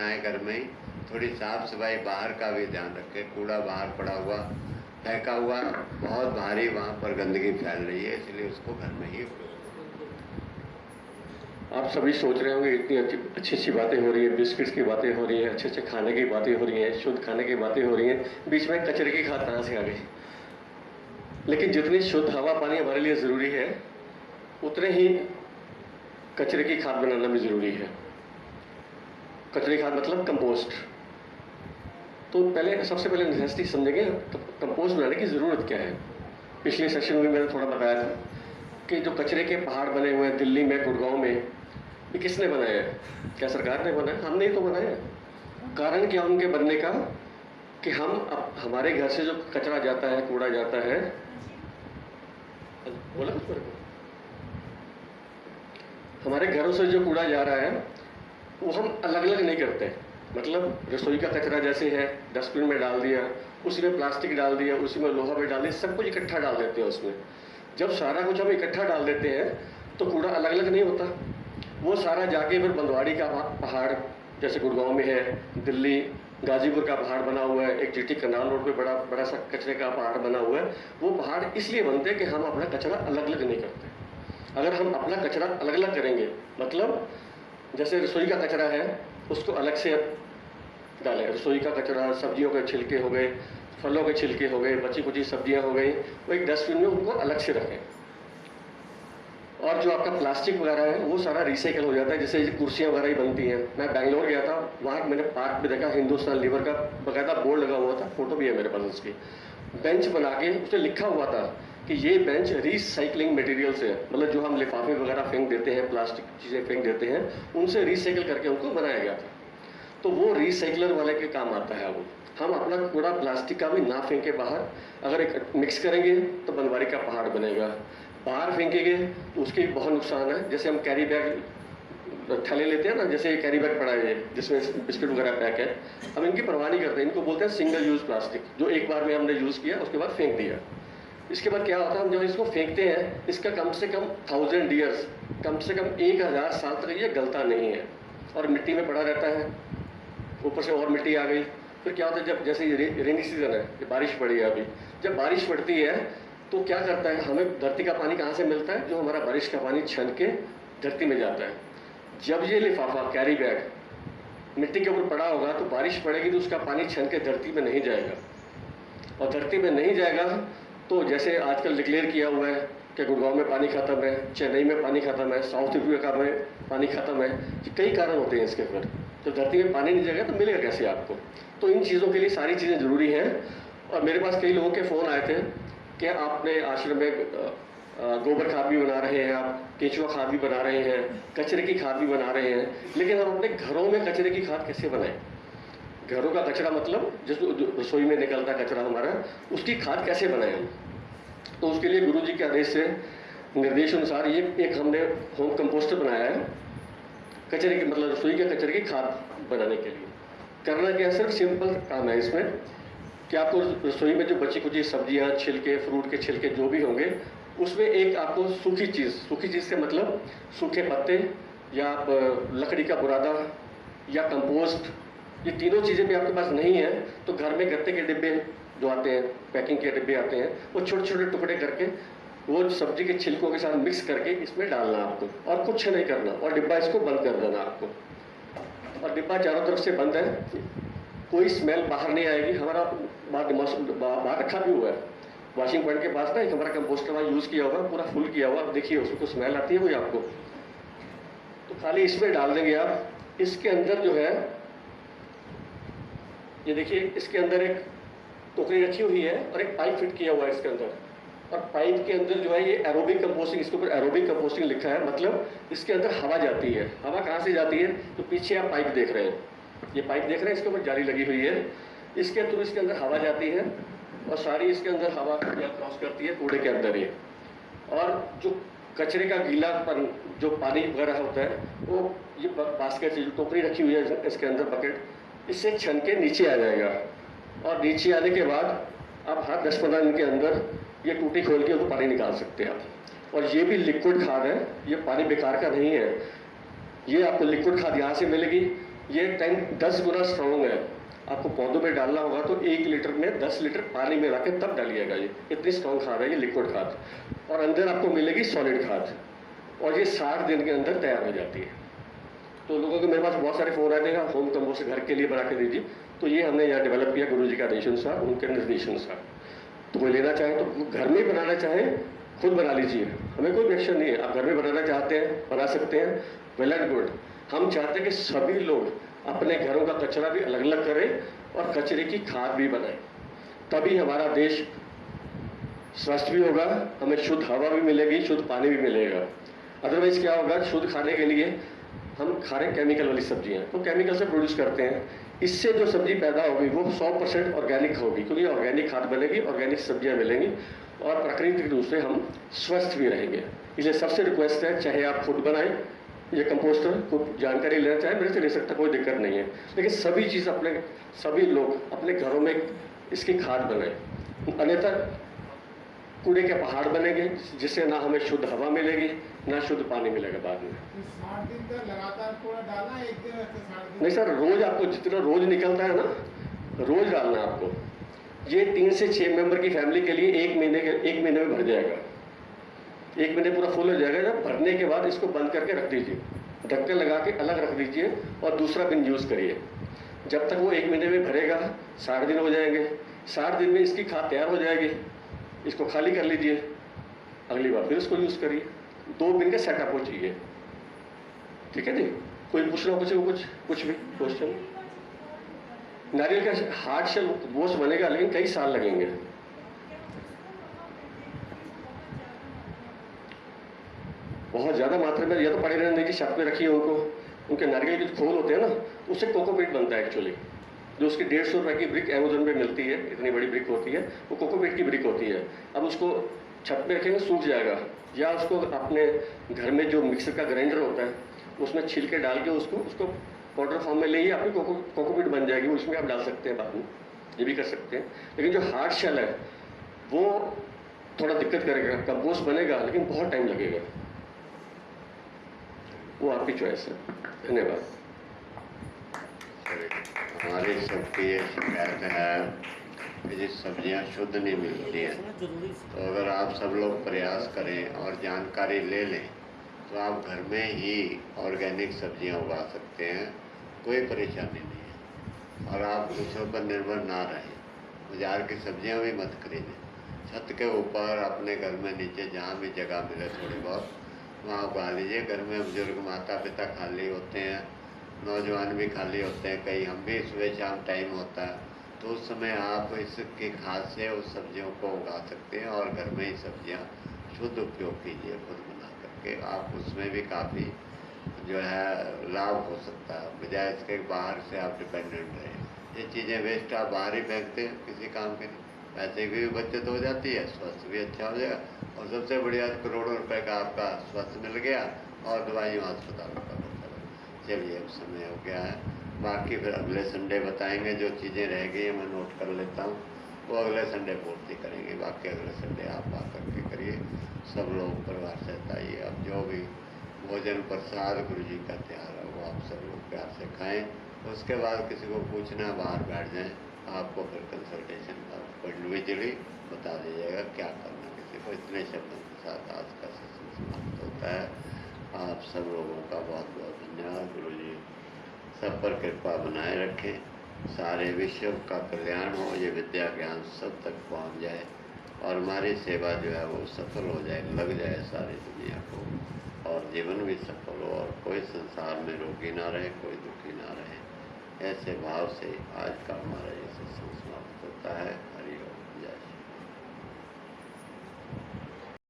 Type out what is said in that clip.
बनाए घर में ही, थोड़ी साफ सफाई बाहर का भी ध्यान रखें। कूड़ा बाहर पड़ा हुआ, फेंका हुआ बहुत भारी वहाँ पर गंदगी फैल रही है, इसलिए उसको घर में ही उपयोग। आप सभी सोच रहे होंगे इतनी अच्छी अच्छी बातें हो रही है, बिस्किट्स की बातें हो रही है, अच्छे अच्छे खाने की बातें हो रही हैं, शुद्ध खाने की बातें हो रही हैं, बीच में कचरे की खाद कहाँ से आ गई। लेकिन जितनी शुद्ध हवा पानी हमारे लिए ज़रूरी है, उतने ही कचरे की खाद बनाना भी ज़रूरी है। कचरे की खाद मतलब कंपोस्ट। तो पहले सबसे पहले नेसेसिटी समझेंगे कंपोस्ट बनाने की ज़रूरत क्या है। पिछले सेशन में मैंने थोड़ा बताया था कि जो कचरे के पहाड़ बने हुए हैं दिल्ली में, गुड़गांव में, ये किसने बनाए हैं? क्या सरकार ने बनाया? हमने ही तो बनाया। कारण क्या उनके बनने का कि हम अब हमारे घर से जो कचरा जाता है, कूड़ा जाता है, बोला कुछ मेरे को, हमारे घरों से जो कूड़ा जा रहा है वो हम अलग अलग नहीं करते। मतलब रसोई का कचरा जैसे है डस्टबिन में डाल दिया, उसी में प्लास्टिक डाल दिया, उसी में लोहा भी डाल दिया, सब कुछ इकट्ठा डाल देते हैं उसमें। जब सारा कुछ हम इकट्ठा डाल देते हैं तो कूड़ा अलग अलग नहीं होता, वो सारा जाके फिर बंदवाड़ी का पहाड़ जैसे गुड़गांव में है, दिल्ली गाजीपुर का पहाड़ बना हुआ है, एक जीटी कनाल रोड पे बड़ा बड़ा सा कचरे का पहाड़ बना हुआ है। वो पहाड़ इसलिए बनते हैं कि हम अपना कचरा अलग अलग नहीं करते। अगर हम अपना कचरा अलग अलग करेंगे, मतलब जैसे रसोई का कचरा है उसको अलग से डालें, रसोई का कचरा, सब्जियों के छिलके हो गए, फलों के छिलके हो गए, बची कुची सब्जियां हो गई, वो एक डस्टबिन में उनको अलग से रखें। और जो आपका प्लास्टिक वगैरह है वो सारा रिसाइकल हो जाता है, जैसे कुर्सियाँ वगैरह ही बनती हैं। मैं बेंगलोर गया था, वहाँ मैंने पार्क में देखा हिंदुस्तान लीवर का बाकायदा बोर्ड लगा हुआ था, फोटो भी है मेरे पास उसकी। बेंच बना के उस पर लिखा हुआ था कि ये बेंच रिसाइकलिंग मटेरियल से, मतलब जो हम लिफाफे वगैरह फेंक देते हैं, प्लास्टिक चीज़ें फेंक देते हैं, उनसे रिसाइकिल करके उनको बनाया गया था। तो वो रिसाइकलर वाले के काम आता है। वो हम अपना कूड़ा प्लास्टिक का भी ना फेंके बाहर, अगर एक मिक्स करेंगे तो बनवारी का पहाड़ बनेगा। बाहर फेंकेंगे तो उसके भी बहुत नुकसान है। जैसे हम कैरी बैग थैले लेते हैं ना, जैसे कैरी बैग पड़ा है जिसमें बिस्किट वगैरह पैक है, हम इनकी परवाह नहीं करते। इनको बोलते हैं सिंगल यूज़ प्लास्टिक, जो एक बार में हमने यूज़ किया उसके बाद फेंक दिया। इसके बाद क्या होता है, हम जब इसको फेंकते हैं इसका कम से कम 1000 ईयर्स, कम से कम 1000 साल तक ये गलता नहीं है और मिट्टी में पड़ा रहता है। ऊपर से और मिट्टी आ गई, फिर क्या होता है, जब जैसे रेनी सीजन है, बारिश पड़ी है अभी, जब बारिश पड़ती है तो क्या करता है, हमें धरती का पानी कहाँ से मिलता है? जो हमारा बारिश का पानी छन के धरती में जाता है। जब ये लिफाफा कैरी बैग मिट्टी के ऊपर पड़ा होगा तो बारिश पड़ेगी तो उसका पानी छन के धरती में नहीं जाएगा, और धरती में नहीं जाएगा तो जैसे आजकल डिक्लेयर किया हुआ है कि गुड़गांव में पानी खत्म है, चेन्नई में पानी खत्म है, साउथ अफ्रीका में पानी खत्म है, कई कारण होते हैं इसके। फिर जब धरती में पानी नहीं जाएगा तो मिलेगा कैसे आपको? तो इन चीज़ों के लिए सारी चीज़ें ज़रूरी हैं। और मेरे पास कई लोगों के फ़ोन आए थे कि आपने आश्रम में गोबर खाद भी बना रहे हैं, आप केंचुआ खाद भी बना रहे हैं, कचरे की खाद भी बना रहे हैं, लेकिन हम अपने घरों में कचरे की खाद कैसे बनाएं? घरों का कचरा मतलब जो रसोई में निकलता कचरा हमारा, उसकी खाद कैसे बनाएं हम? तो उसके लिए गुरु जी के आदेश से, निर्देश अनुसार ये एक हमने होम कंपोस्टर बनाया है कचरे की, मतलब रसोई के कचरे की खाद बनाने के लिए। करना क्या है, सिर्फ सिंपल काम है इसमें कि आपको रसोई में जो बची कुची सब्जियां, छिलके, फ्रूट के छिलके जो भी होंगे, उसमें एक आपको सूखी चीज़ से मतलब सूखे पत्ते या लकड़ी का बुरादा या कंपोस्ट, ये तीनों चीज़ें भी आपके पास नहीं है तो घर में गत्ते के डिब्बे जो आते हैं, पैकिंग के डिब्बे आते हैं, वो छोटे छोटे टुकड़े करके वो सब्जी के छिलकों के साथ मिक्स करके इसमें डालना आपको, और कुछ नहीं करना, और डिब्बा इसको बंद कर देना आपको। और डिब्बा चारों तरफ से बंद है, कोई स्मेल बाहर नहीं आएगी। हमारा बाहर रखा भी हुआ है वॉशिंग पॉइंट के पास ना, एक हमारा कंपोस्टर वहाँ यूज़ किया हुआ, पूरा फुल किया हुआ, देखिए उसको स्मेल आती है कोई आपको? तो खाली इसमें डाल देंगे आप। इसके अंदर जो है ये देखिए, इसके अंदर एक टोकरी रखी हुई है और एक पाइप फिट किया हुआ है इसके अंदर, और पाइप के अंदर जो है ये एरोबिक कंपोस्टिंग, इसके ऊपर एरोबिक कंपोस्टिंग लिखा है, मतलब इसके अंदर हवा जाती है। हवा कहाँ से जाती है? तो पीछे आप पाइप देख रहे हैं, ये पाइप देख रहे हैं, इसके ऊपर जाली लगी हुई है, इसके थ्रू इसके अंदर हवा जाती है और सारी इसके अंदर हवा क्रॉस करती है कूड़े के अंदर ही। और जो कचरे का गीलापन, जो पानी वगैरह होता है, वो ये बास्केट से जो टोकरी रखी हुई है इसके अंदर बकेट, इससे छन के नीचे आ जाएगा। और नीचे आने के बाद आप हर 10-15 दिन के अंदर ये टूटी खोल के उसको पानी निकाल सकते हैं आप। और ये भी लिक्विड खाद है, ये पानी बेकार का नहीं है। ये आपको लिक्विड खाद यहाँ से मिलेगी, ये 10 गुना स्ट्रॉन्ग है। आपको पौधों में डालना होगा तो 1 लीटर में 10 लीटर पानी में के तब डालिएगा। ये इतनी स्ट्रॉन्ग खाद है ये, लिक्विड खाद। और अंदर आपको मिलेगी सॉलिड खाद, और ये 60 दिन के अंदर तैयार हो जाती है। तो लोगों के मेरे पास बहुत सारे फ़ोन आते हैं, होम कंपोस्ट घर के लिए बना के दीजिए। तो ये हमने यहाँ डेवलप किया गुरु जी का निर्देशानुसार, उनके निर्देशानुसार। तो कोई लेना चाहे तो घर में ही बनाना चाहे खुद बना लीजिए, हमें कोई ऑब्जेक्शन नहीं है। आप घर में बनाना चाहते हैं बना सकते हैं, वेल एंड गुड। हम चाहते हैं कि सभी लोग अपने घरों का कचरा भी अलग अलग करें और कचरे की खाद भी बनाएं, तभी हमारा देश स्वस्थ भी होगा, हमें शुद्ध हवा भी मिलेगी, शुद्ध पानी भी मिलेगा। अदरवाइज क्या होगा, शुद्ध खाने के लिए हम खा रहे केमिकल वाली सब्जियां, तो केमिकल से प्रोड्यूस करते हैं। इससे जो सब्जी पैदा होगी वो 100% ऑर्गेनिक होगी, क्योंकि ऑर्गेनिक खाद बनेगी, ऑर्गेनिक सब्जियां मिलेंगी और प्राकृतिक रूप से हम स्वस्थ भी रहेंगे। इसलिए सबसे रिक्वेस्ट है, चाहे आप खुद बनाएं या कंपोस्टर को जानकारी लेना चाहे मेरे से ले सकता, कोई दिक्कत नहीं है। लेकिन सभी लोग अपने घरों में इसकी खाद बनाएं, अन्यथा कूड़े के पहाड़ बनेंगे जिससे ना हमें शुद्ध हवा मिलेगी ना शुद्ध पानी मिलेगा बाद में। 60 दिन तक लगातार कूड़ा डालना है, एक दिन ऐसे 60 दिन? नहीं सर, रोज आपको जितना रोज निकलता है ना, रोज डालना है आपको। ये 3 से 6 मेंबर की फैमिली के लिए 1 महीने में भर जाएगा। 1 महीने पूरा फुल हो जाएगा। जब भरने के बाद इसको बंद करके रख दीजिए, ढक्कन लगा के अलग रख दीजिए और दूसरा बिन यूज़ करिए। जब तक वो 1 महीने में भरेगा 60 दिन हो जाएंगे। 60 दिन में इसकी खाद तैयार हो जाएगी, इसको खाली कर लीजिए, अगली बार फिर इसको यूज़ करिए। 2 दिन का सेटअप हो चाहिए, ठीक है जी। कोई पूछना कुछ भी क्वेश्चन? नारियल का हार्ड शेल गोश्त बनेगा, लेकिन कई साल लगेंगे। बहुत ज़्यादा मात्रा में, या तो पड़े रहने दीजिए, छत पे रखिए उनको। उनके नारियल के जो खोल होते हैं ना, उससे कोकोपीट बनता है एक्चुअली। जो उसकी 150 रुपये की ब्रिक अमेजोन पे मिलती है, इतनी बड़ी ब्रिक होती है, वो कोकोपीट की ब्रिक होती है। अब उसको छत पे रखेंगे सूख जाएगा, या उसको अपने घर में जो मिक्सर का ग्राइंडर होता है उसमें छिलके डाल के उसको पाउडर फॉर्म में ले ही आपकी कोकोपीट बन जाएगी। उसमें आप डाल सकते हैं बाद में, ये भी कर सकते हैं। लेकिन जो हार्ड शेल है वो थोड़ा दिक्कत करेगा, कंपोस्ट बनेगा लेकिन बहुत टाइम लगेगा। वो आपकी चॉइस है। धन्यवाद। हमारी सबकी ये शिकायत है कि जी सब्जियां शुद्ध नहीं मिलती हैं। तो अगर आप सब लोग प्रयास करें और जानकारी ले लें तो आप घर में ही ऑर्गेनिक सब्जियां उगा सकते हैं, कोई परेशानी नहीं है। और आप दूसरों पर निर्भर ना रहें, बाजार की सब्जियां भी मत खरीदें। छत के ऊपर अपने घर में नीचे जहाँ भी जगह मिले थोड़ी बहुत वहाँ उगा लीजिए। घर में बुजुर्ग माता पिता खाली होते हैं, नौजवान भी खाली होते हैं, कहीं हम भी सुबह शाम टाइम होता है, तो उस समय आप इसकी खाद से उस सब्जियों को उगा सकते हैं और घर में ही सब्जियां शुद्ध उपयोग कीजिए खुद बना करके। आप उसमें भी काफ़ी जो है लाभ हो सकता है, बजाय इसके बाहर से आप डिपेंडेंट रहें। ये चीज़ें वेस्ट आप बाहर ही फेंकते हैं, किसी काम के नहीं। पैसे की भी बचत हो जाती है, स्वास्थ्य भी अच्छा हो जाएगा, और सबसे बढ़िया करोड़ों रुपए का आपका स्वास्थ्य मिल गया और दवाइयों अस्पतालों का खर्चा बचा। चलिए अब समय हो गया है, बाकी फिर अगले संडे बताएंगे। जो चीज़ें रह गई हैं मैं नोट कर लेता हूँ, वो अगले संडे पूर्ति करेंगे। बाकी अगले संडे आप आ करके करिए, सब लोग परिवार सहित आइए। अब जो भी भोजन प्रसाद गुरु जी का तैयार है वो आप सब लोग प्यार से खाएँ। उसके बाद किसी को पूछना बाहर बैठ जाएँ, आपको फिर कंसल्टेशन इंडिविजुअली बता दीजिएगा क्या करना किसी को। इतने शब्दों के साथ आज का सेशन समाप्त होता है। आप सब लोगों का बहुत बहुत धन्यवाद। गुरु जी सब पर कृपा बनाए रखें, सारे विश्व का कल्याण हो, ये विद्या ज्ञान सब तक पहुंच जाए और हमारी सेवा जो है वो सफल हो जाए, लग जाए सारी दुनिया को, और जीवन भी सफल हो और कोई संसार में रोगी ना रहे, कोई दुखी ना रहे। ऐसे भाव से आज का